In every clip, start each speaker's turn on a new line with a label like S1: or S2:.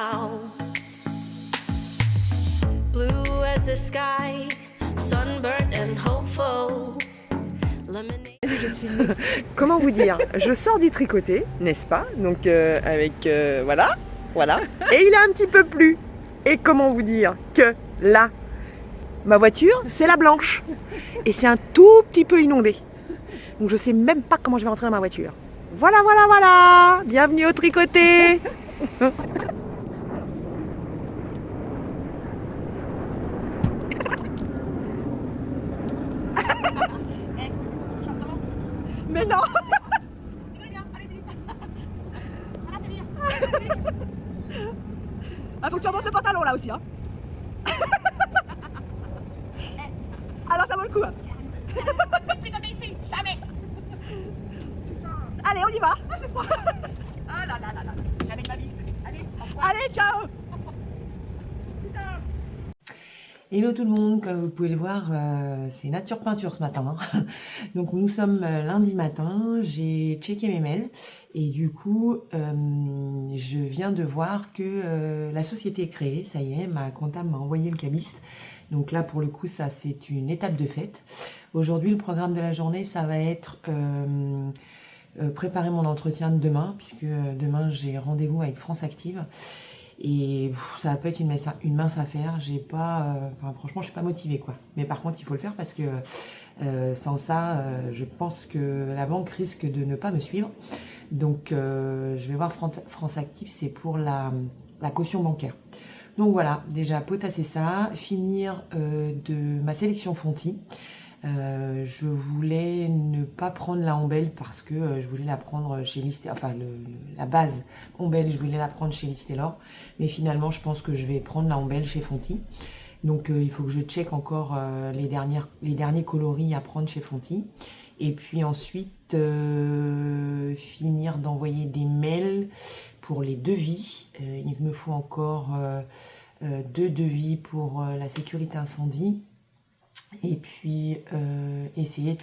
S1: somehow. Blue as the sky, sunburnt and hopeful.
S2: Comment vous dire? Je sors du tricoté, n'est-ce pas? Donc avec voilà. Et il a un petit peu plu. Et comment vous dire que là, ma voiture, c'est la blanche. Et c'est un tout petit peu inondé. Donc je sais même pas comment je vais rentrer dans ma voiture. Voilà. Bienvenue au tricoté. Mais non. Ah, faut que tu remontes le pantalon là aussi, hein. Alors ça vaut le coup, hein. Ici, jamais. Allez, on y va. Ah là, jamais de ma vie. Allez, ciao. Hello tout le monde, comme vous pouvez le voir, c'est nature peinture ce matin. Hein. Donc nous sommes lundi matin, j'ai checké mes mails et du coup je viens de voir que la société est créée, ça y est, ma comptable m'a envoyé le cabis. Donc là pour le coup ça c'est une étape de fête. Aujourd'hui le programme de la journée ça va être préparer mon entretien de demain, puisque demain j'ai rendez-vous avec France Active. Et ça va pas être une mince affaire, j'ai pas, franchement je suis pas motivée quoi. Mais par contre il faut le faire parce que sans ça je pense que la banque risque de ne pas me suivre. Donc je vais voir France Active, c'est pour la caution bancaire. Donc voilà, déjà potasser ça, finir de ma sélection Fonty. Je voulais ne pas prendre la ombelle parce que je voulais la prendre chez List, enfin la base ombelle, je voulais la prendre chez Listelor, mais finalement je pense que je vais prendre la ombelle chez Fonty. Donc il faut que je check encore les derniers coloris à prendre chez Fonty. Et puis ensuite finir d'envoyer des mails pour les devis. Il me faut encore 2 devis pour la sécurité incendie. Et puis essayer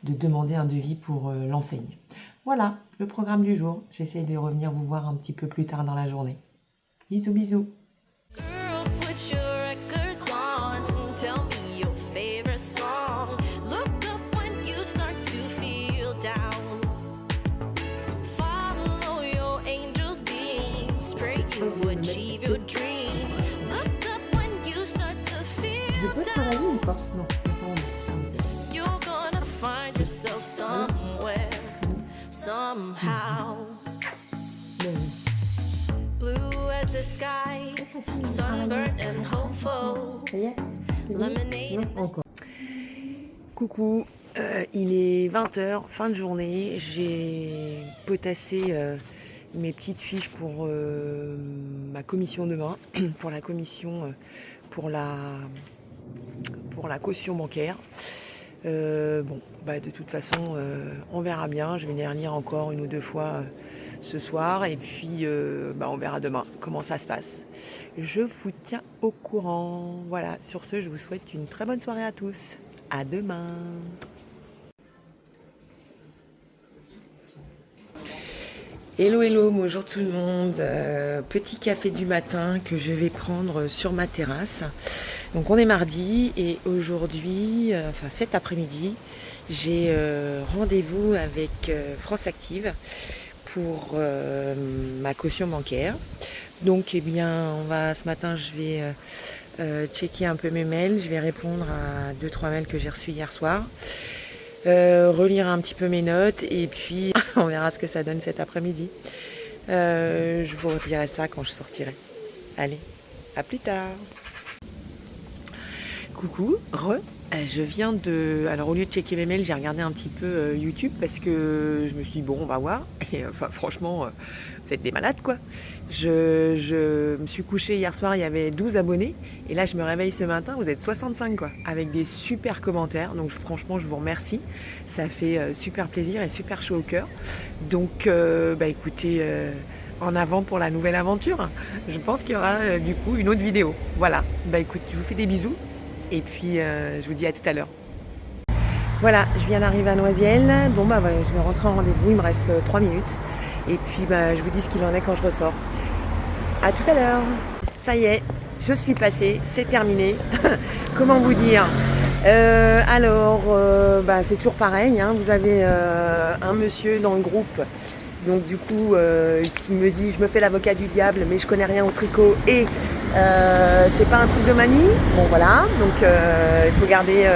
S2: de demander un devis pour l'enseigne. Voilà le programme du jour. J'essaie de revenir vous voir un petit peu plus tard dans la journée. Bisous.
S1: Girl, put your records on. Tell me your favorite song. Look up when you start to feel down. Follow your angel's beam. Straight you achieve your dreams. Look up when you start to feel down.
S2: Non.
S1: You're gonna find yourself somewhere, somehow. Blue as the sky, sunburnt and hopeful. Lemonade.
S2: Encore. Coucou, il est 20h, fin de journée. J'ai potassé mes petites fiches pour ma commission demain, pour la commission, pour la caution bancaire. De toute façon, on verra bien. Je vais les relire encore 1 ou 2 fois ce soir. Et puis, on verra demain comment ça se passe. Je vous tiens au courant. Voilà, sur ce, je vous souhaite une très bonne soirée à tous. À demain. Hello, bonjour tout le monde. Petit café du matin que je vais prendre sur ma terrasse. Donc on est mardi et aujourd'hui, cet après-midi, j'ai rendez-vous avec France Active pour ma caution bancaire. Donc ce matin je vais checker un peu mes mails, je vais répondre à 2-3 mails que j'ai reçus hier soir. Relire un petit peu mes notes et puis on verra ce que ça donne cet après-midi. Je vous redirai ça quand je sortirai. Allez, à plus tard. Coucou, je viens de... Alors au lieu de checker mes mails, j'ai regardé un petit peu YouTube parce que je me suis dit bon on va voir. Et franchement, vous êtes des malades quoi. Je me suis couchée hier soir, il y avait 12 abonnés. Et là je me réveille ce matin, vous êtes 65 quoi. Avec des super commentaires. Donc franchement je vous remercie. Ça fait super plaisir et super chaud au cœur. Donc écoutez, en avant pour la nouvelle aventure. Je pense qu'il y aura du coup une autre vidéo. Voilà, écoute, je vous fais des bisous. Et puis je vous dis à tout à l'heure. Voilà, je viens d'arriver à Noisiel. Je vais rentrer en rendez-vous, il me reste 3 minutes. Et puis je vous dis ce qu'il en est quand je ressors. À tout à l'heure. Ça y est, je suis passée, c'est terminé. Comment vous dire c'est toujours pareil, hein. Vous avez un monsieur dans le groupe, donc du coup, qui me dit, je me fais l'avocat du diable, mais je connais rien au tricot et c'est pas un truc de mamie. Bon voilà, donc il faut garder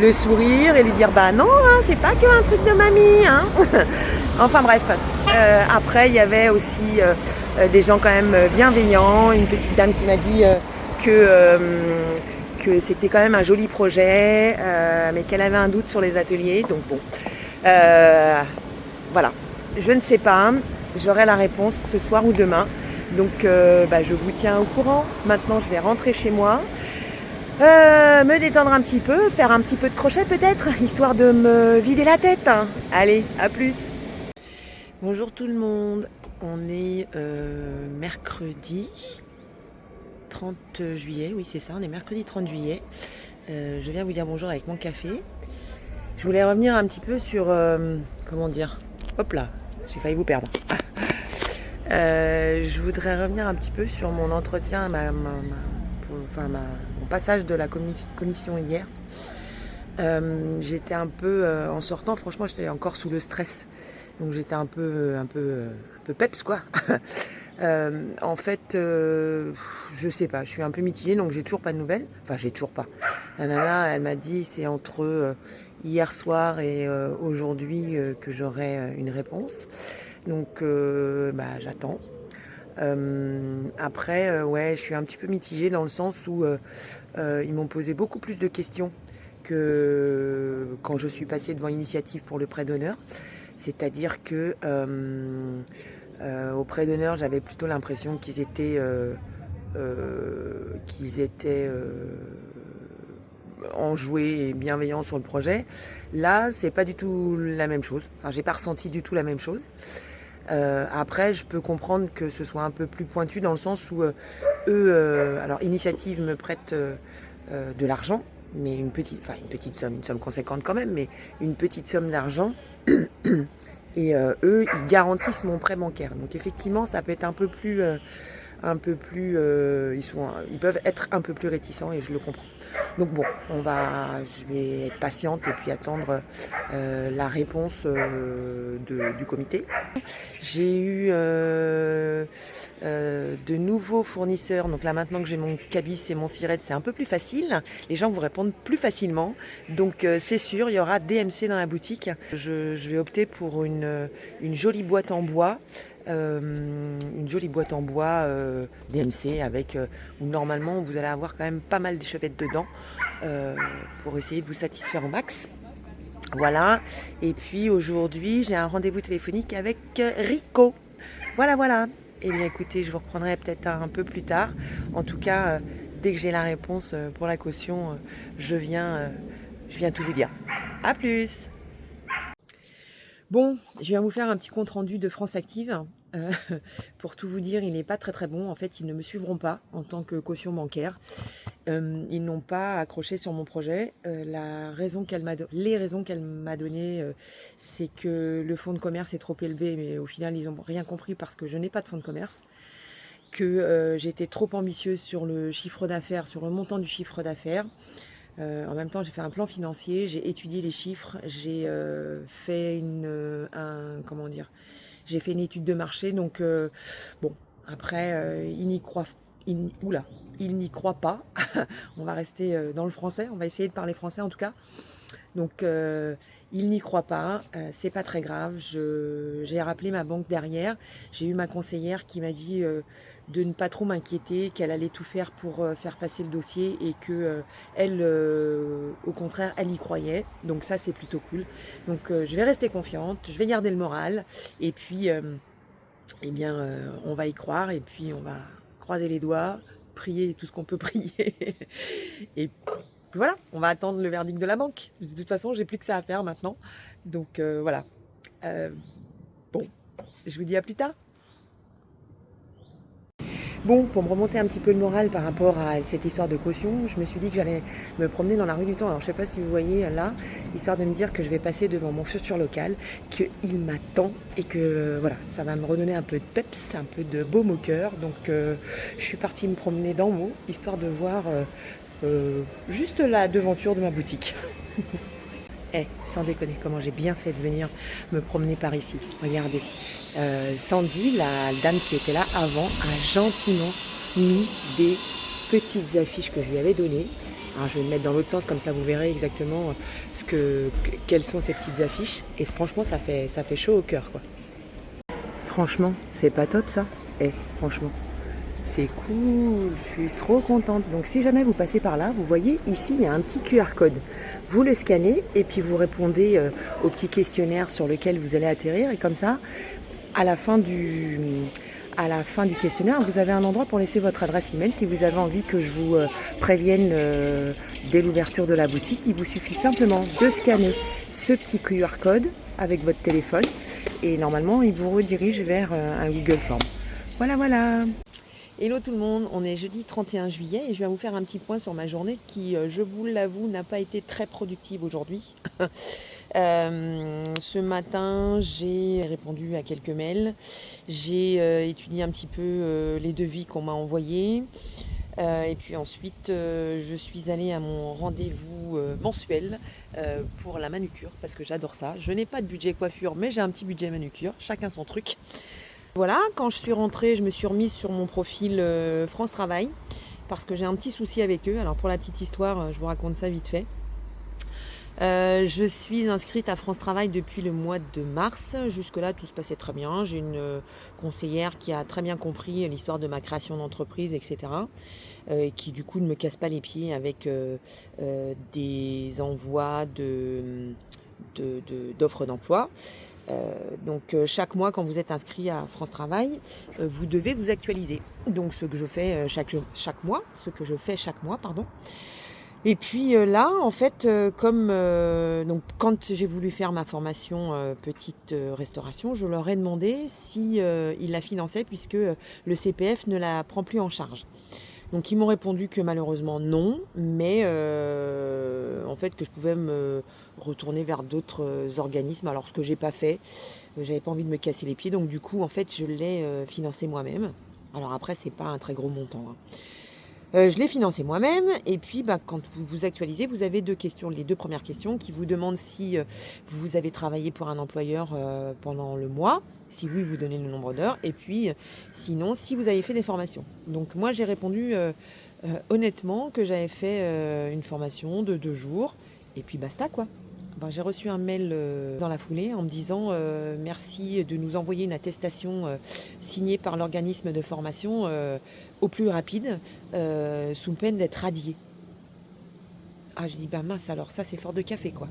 S2: le sourire et lui dire, bah non, hein, c'est pas que un truc de mamie, hein. Enfin bref, après il y avait aussi des gens quand même bienveillants, une petite dame qui m'a dit que c'était quand même un joli projet, mais qu'elle avait un doute sur les ateliers. Donc bon, voilà, je ne sais pas, j'aurai la réponse ce soir ou demain. Donc je vous tiens au courant. Maintenant je vais rentrer chez moi, me détendre un petit peu, faire un petit peu de crochet peut-être, histoire de me vider la tête. Allez, à plus. Bonjour tout le monde, on est mercredi 30 juillet, oui c'est ça, on est mercredi 30 juillet. Je viens vous dire bonjour avec mon café. Je voulais revenir un petit peu sur, comment dire, hop là, j'ai failli vous perdre. Je voudrais revenir un petit peu sur mon entretien, mon passage de la commission hier. J'étais un peu, en sortant, franchement j'étais encore sous le stress. Donc j'étais un peu peps quoi. En fait, je sais pas, je suis un peu mitigée, donc j'ai toujours pas de nouvelles. Enfin, j'ai toujours pas. La nana, elle m'a dit c'est entre hier soir et aujourd'hui que j'aurai une réponse. Donc, j'attends. Après, ouais, je suis un petit peu mitigée dans le sens où ils m'ont posé beaucoup plus de questions que quand je suis passée devant Initiative pour le prêt d'honneur. C'est-à-dire que au prêt d'honneur, j'avais plutôt l'impression qu'ils étaient enjoués et bienveillants sur le projet. Là, c'est pas du tout la même chose. Enfin, j'ai pas ressenti du tout la même chose. Après, je peux comprendre que ce soit un peu plus pointu dans le sens où alors Initiative me prête de l'argent, mais une petite somme, une somme conséquente quand même, mais une petite somme d'argent. Et eux, ils garantissent mon prêt bancaire. Donc effectivement, ça peut être un peu plus, ils peuvent être un peu plus réticents et je le comprends. Donc bon, je vais être patiente et puis attendre la réponse du comité. J'ai eu de nouveaux fournisseurs. Donc là maintenant que j'ai mon cabis et mon siret, c'est un peu plus facile. Les gens vous répondent plus facilement. Donc c'est sûr, il y aura DMC dans la boutique. Je vais opter pour une jolie boîte en bois. DMC avec où normalement vous allez avoir quand même pas mal d'échevettes dedans pour essayer de vous satisfaire au max. Voilà, et puis aujourd'hui j'ai un rendez-vous téléphonique avec Rico. Voilà. Et bien écoutez, je vous reprendrai peut-être un peu plus tard. En tout cas, dès que j'ai la réponse pour la caution, je viens tout vous dire. À plus. Bon, je viens vous faire un petit compte rendu de France Active. Pour tout vous dire, il n'est pas très très bon. En fait, ils ne me suivront pas en tant que caution bancaire. Ils n'ont pas accroché sur mon projet. Les raisons qu'elle m'a données, c'est que le fonds de commerce est trop élevé, mais au final, ils n'ont rien compris parce que je n'ai pas de fonds de commerce. Que j'étais trop ambitieuse sur le chiffre d'affaires, sur le montant du chiffre d'affaires. En même temps, j'ai fait un plan financier, j'ai étudié les chiffres, j'ai fait j'ai fait une étude de marché. Donc bon, après, ils n'y croient pas. On va rester dans le français, on va essayer de parler français en tout cas. Donc ils n'y croient pas, c'est pas très grave. J'ai rappelé ma banque derrière, j'ai eu ma conseillère qui m'a dit de ne pas trop m'inquiéter, qu'elle allait tout faire pour faire passer le dossier et que elle, au contraire, elle y croyait. Donc ça, c'est plutôt cool. Donc je vais rester confiante, je vais garder le moral et puis on va y croire et puis on va croiser les doigts, prier tout ce qu'on peut prier et voilà, on va attendre le verdict de la banque. De toute façon, j'ai plus que ça à faire maintenant. Donc voilà. Bon, je vous dis à plus tard. Bon, pour me remonter un petit peu le moral par rapport à cette histoire de caution, je me suis dit que j'allais me promener dans la rue du Temps. Alors je sais pas si vous voyez là, histoire de me dire que je vais passer devant mon futur local, qu'il m'attend et que voilà, ça va me redonner un peu de peps, un peu de baume au cœur. Donc je suis partie me promener dans Meaux, histoire de voir juste la devanture de ma boutique. Sans déconner, comment j'ai bien fait de venir me promener par ici. Regardez, Sandy, la dame qui était là avant, a gentiment mis des petites affiches que je lui avais données. Alors je vais le mettre dans l'autre sens, comme ça vous verrez exactement quelles sont ces petites affiches. Et franchement, ça fait chaud au cœur, quoi. Franchement, c'est pas top ça. Franchement, c'est cool, je suis trop contente. Donc si jamais vous passez par là, vous voyez ici il y a un petit QR code. Vous le scannez et puis vous répondez au petit questionnaire sur lequel vous allez atterrir. Et comme ça, à la fin du questionnaire, vous avez un endroit pour laisser votre adresse email. Si vous avez envie que je vous prévienne dès l'ouverture de la boutique, il vous suffit simplement de scanner ce petit QR code avec votre téléphone. Et normalement, il vous redirige vers un Google Form. Voilà. Hello tout le monde, on est jeudi 31 juillet et je viens vous faire un petit point sur ma journée qui, je vous l'avoue, n'a pas été très productive aujourd'hui. Ce matin, j'ai répondu à quelques mails, j'ai étudié un petit peu les devis qu'on m'a envoyés. Et puis ensuite, je suis allée à mon rendez-vous mensuel pour la manucure parce que j'adore ça. Je n'ai pas de budget coiffure, mais j'ai un petit budget manucure, chacun son truc. Voilà, quand je suis rentrée, je me suis remise sur mon profil France Travail parce que j'ai un petit souci avec eux. Alors pour la petite histoire, je vous raconte ça vite fait. Je suis inscrite à France Travail depuis le mois de mars. Jusque-là, tout se passait très bien. J'ai une conseillère qui a très bien compris l'histoire de ma création d'entreprise, etc. Et qui du coup ne me casse pas les pieds avec des envois d'offres d'emploi. Donc chaque mois, quand vous êtes inscrit à France Travail, vous devez vous actualiser. Donc ce que je fais chaque mois, pardon. Et puis là, en fait, donc quand j'ai voulu faire ma formation petite restauration, je leur ai demandé si ils la finançaient puisque le CPF ne la prend plus en charge. Donc ils m'ont répondu que malheureusement non, mais en fait que je pouvais me retourner vers d'autres organismes. Alors ce que j'ai pas fait, j'avais pas envie de me casser les pieds, donc du coup en fait je l'ai financé moi-même. Alors après c'est pas un très gros montant, hein. Je l'ai financé moi-même et puis quand vous vous actualisez, vous avez deux questions. Les deux premières questions qui vous demandent si vous avez travaillé pour un employeur pendant le mois, si oui, vous donnez le nombre d'heures et puis sinon, si vous avez fait des formations. Donc moi, j'ai répondu honnêtement que j'avais fait une formation de 2 jours et puis basta quoi. J'ai reçu un mail dans la foulée en me disant merci de nous envoyer une attestation signée par l'organisme de formation au plus rapide, sous peine d'être radié. Je dis mince alors, ça c'est fort de café quoi.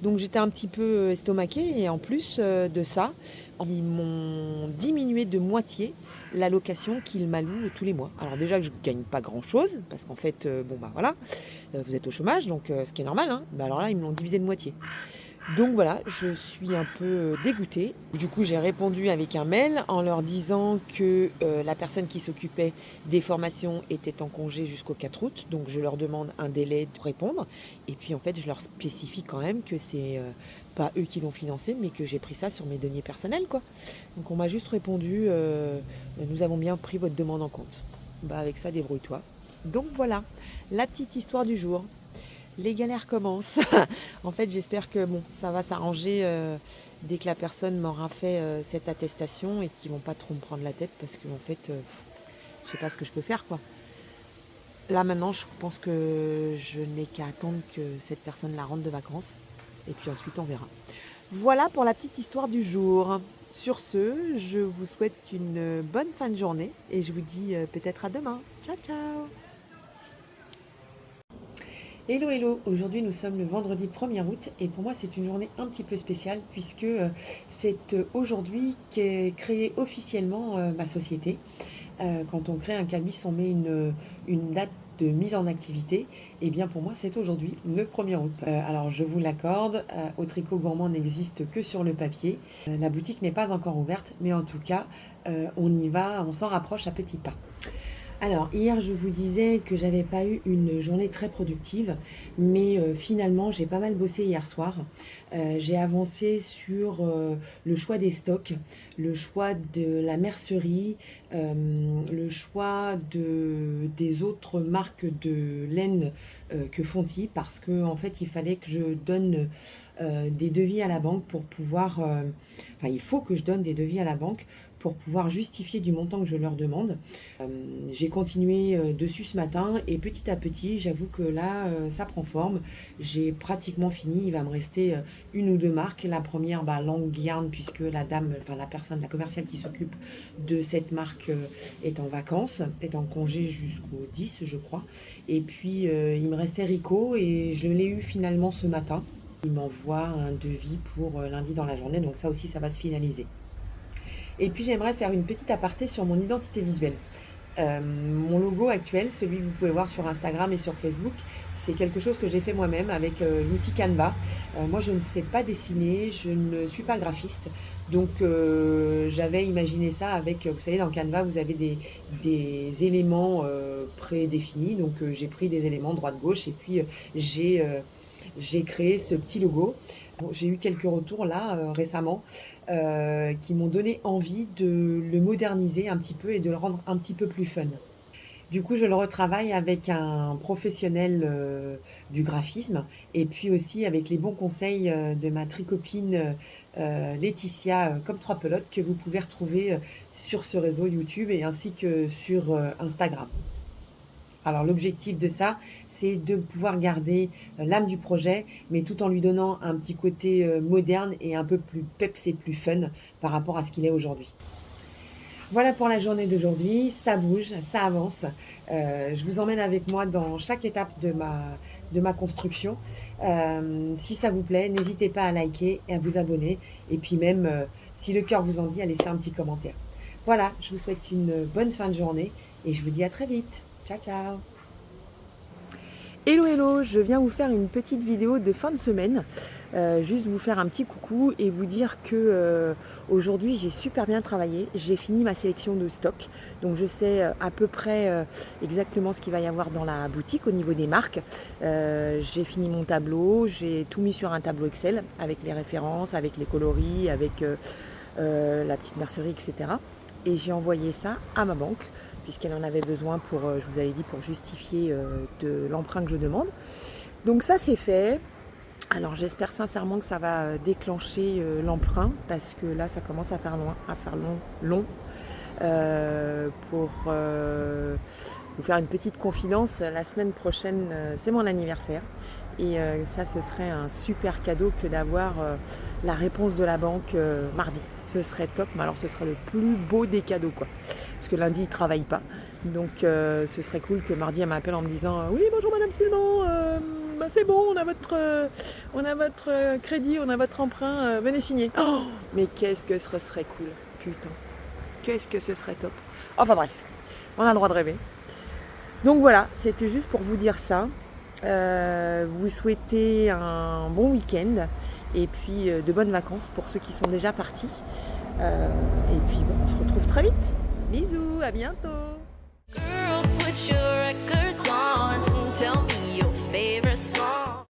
S2: Donc j'étais un petit peu estomaquée et en plus de ça, ils m'ont diminué de moitié l'allocation qu'ils m'allouent tous les mois. Alors déjà que je ne gagne pas grand chose, parce qu'en fait, voilà, vous êtes au chômage, donc ce qui est normal, hein. Alors là, ils me l'ont divisé de moitié. Donc voilà, je suis un peu dégoûtée. Du coup, j'ai répondu avec un mail en leur disant que la personne qui s'occupait des formations était en congé jusqu'au 4 août. Donc je leur demande un délai de répondre. Et puis en fait, je leur spécifie quand même que c'est pas eux qui l'ont financé, mais que j'ai pris ça sur mes deniers personnels, quoi. Donc on m'a juste répondu nous avons bien pris votre demande en compte. Avec ça, débrouille-toi. Donc voilà, la petite histoire du jour. Les galères commencent. En fait, j'espère que ça va s'arranger dès que la personne m'aura fait cette attestation et qu'ils vont pas trop me prendre la tête parce que en fait, je sais pas ce que je peux faire quoi. Là maintenant, je pense que je n'ai qu'à attendre que cette personne la rentre de vacances et puis ensuite on verra. Voilà pour la petite histoire du jour. Sur ce, je vous souhaite une bonne fin de journée et je vous dis peut-être à demain. Ciao ciao. Hello, aujourd'hui nous sommes le vendredi 1er août et pour moi c'est une journée un petit peu spéciale puisque c'est aujourd'hui qu'est créée officiellement ma société. Quand on crée un cabis, on met une date de mise en activité, et bien pour moi c'est aujourd'hui le 1er août. Alors je vous l'accorde, Au Tricot Gourmand n'existe que sur le papier. La boutique n'est pas encore ouverte, mais en tout cas on y va, on s'en rapproche à petits pas. Alors, hier, je vous disais que j'avais pas eu une journée très productive, mais finalement, j'ai pas mal bossé hier soir. J'ai avancé sur le choix des stocks, le choix de la mercerie, le choix des autres marques de laine que Fonty, parce que en fait, il fallait que je donne des devis à la banque pour pouvoir... Enfin, il faut que je donne des devis à la banque pour pouvoir justifier du montant que je leur demande. J'ai continué dessus ce matin et petit à petit, j'avoue que là, ça prend forme. J'ai pratiquement fini. Il va me rester une ou deux marques. La première, Langyarn, puisque la commerciale qui s'occupe de cette marque est en vacances, est en congé jusqu'au 10, je crois. Et puis, il me restait Rico et je l'ai eu finalement ce matin. Il m'envoie un devis pour lundi dans la journée, donc ça aussi, ça va se finaliser. Et puis j'aimerais faire une petite aparté sur mon identité visuelle. Mon logo actuel, celui que vous pouvez voir sur Instagram et sur Facebook, c'est quelque chose que j'ai fait moi-même avec l'outil Canva. Moi je ne sais pas dessiner, je ne suis pas graphiste, donc j'avais imaginé ça avec, vous savez dans Canva vous avez des éléments prédéfinis, donc j'ai pris des éléments droite-gauche et puis j'ai créé ce petit logo. Bon, j'ai eu quelques retours là récemment qui m'ont donné envie de le moderniser un petit peu et de le rendre un petit peu plus fun. Du coup, je le retravaille avec un professionnel du graphisme et puis aussi avec les bons conseils de ma tricopine Laetitia comme trois pelotes que vous pouvez retrouver sur ce réseau YouTube et ainsi que sur Instagram. Alors l'objectif de ça, c'est de pouvoir garder l'âme du projet, mais tout en lui donnant un petit côté moderne et un peu plus peps et plus fun par rapport à ce qu'il est aujourd'hui. Voilà pour la journée d'aujourd'hui, ça bouge, ça avance. Je vous emmène avec moi dans chaque étape de ma construction. Si ça vous plaît, n'hésitez pas à liker et à vous abonner. Et puis même, si le cœur vous en dit, à laisser un petit commentaire. Voilà, je vous souhaite une bonne fin de journée et je vous dis à très vite. Ciao, ciao! Hello, hello! Je viens vous faire une petite vidéo de fin de semaine. Juste vous faire un petit coucou et vous dire que aujourd'hui j'ai super bien travaillé. J'ai fini ma sélection de stock. Donc je sais à peu près exactement ce qu'il va y avoir dans la boutique au niveau des marques. J'ai fini mon tableau. J'ai tout mis sur un tableau Excel avec les références, avec les coloris, avec la petite mercerie, etc. Et j'ai envoyé ça à ma banque, puisqu'elle en avait besoin pour, je vous avais dit, pour justifier de l'emprunt que je demande. Donc ça c'est fait. Alors j'espère sincèrement que ça va déclencher l'emprunt, parce que là ça commence à faire long. Pour vous faire une petite confidence, la semaine prochaine c'est mon anniversaire. Et ça, ce serait un super cadeau que d'avoir la réponse de la banque mardi. Ce serait top, mais alors ce serait le plus beau des cadeaux, quoi. Parce que lundi, ils ne travaillent pas. Donc ce serait cool que mardi, elle m'appelle en me disant « Oui, bonjour Madame Spulman, c'est bon, on a votre crédit, on a votre emprunt, venez signer. » Oh, mais qu'est-ce que ce serait cool, putain. Qu'est-ce que ce serait top. Enfin bref, on a le droit de rêver. Donc voilà, c'était juste pour vous dire ça. Vous souhaitez un bon week-end et puis de bonnes vacances pour ceux qui sont déjà partis. Et puis on se retrouve très vite. Bisous, à bientôt.